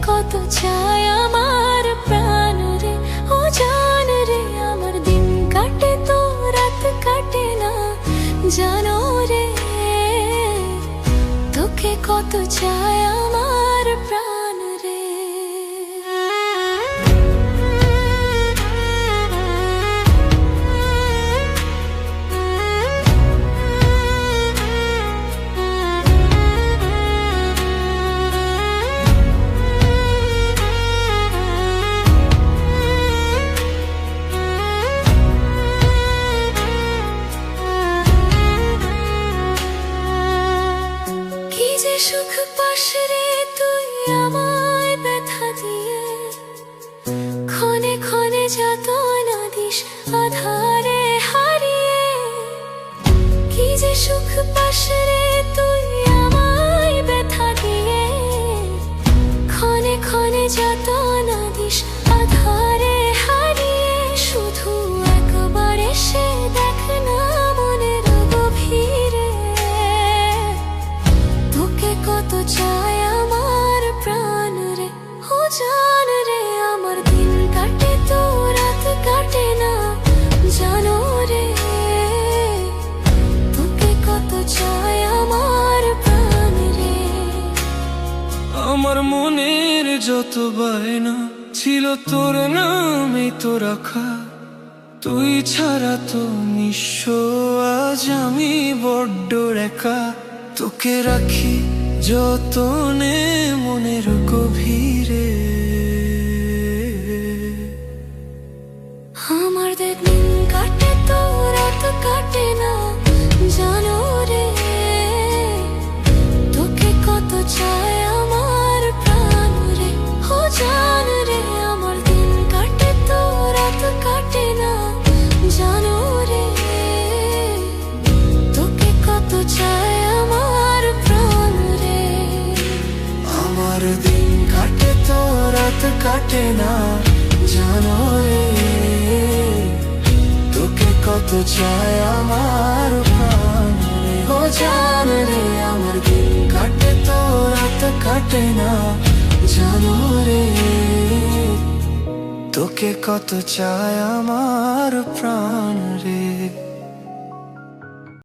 কত চায় আমার প্রাণ রে, ও জান রে। আমার দিন কাটে তো রাত কাটে না, জানো রে। তোকে কত চায় আমার প্রাণ রে। সুখ পাস রে তুই আমায় ব্যথা দিয়ে, ক্ষণে ক্ষণে যাতনা দিস আধারে হারিয়ে। কি যে সুখ পাস রে তুই আমায় ব্যথা দিয়ে, ক্ষণে ক্ষণে যাতনা দিস আধারে হারিয়ে। শুধু একবার এসে দেখ না মনের গভীরে, তোকে কত চায় আমার প্রাণ রে, ও জান রে। আমার দিন কাটে তো রাত কাটে না, জানো রে। তোকে কত চায় আমার প্রাণ রে। আমার মনের যত বায়না ছিল তোর নামে তো রাখা, তুই ছাড়া তো নিঃস্ব আজ আমি বড্ড একা। তোকে রাখি যতনে মনের গভীরে। আমার দিন কাটে তো রাত কাটে না, জানো রে। তোকে কত চায় আমার প্রাণ রে, ও জান রে। আমার দিন কাটে তো রাত কাটে না, জানো রে। তোকে কত চায় আমার প্রাণ রে। আমার দিন কাটে তো রাত কাটে না, জানো রে। তোকে কত চায় আমার প্রাণ রে, ও জান রে। আমার দিন কাটে তো রাত কাটে না, জানো রে। তোকে কত চায় আমার প্রাণ।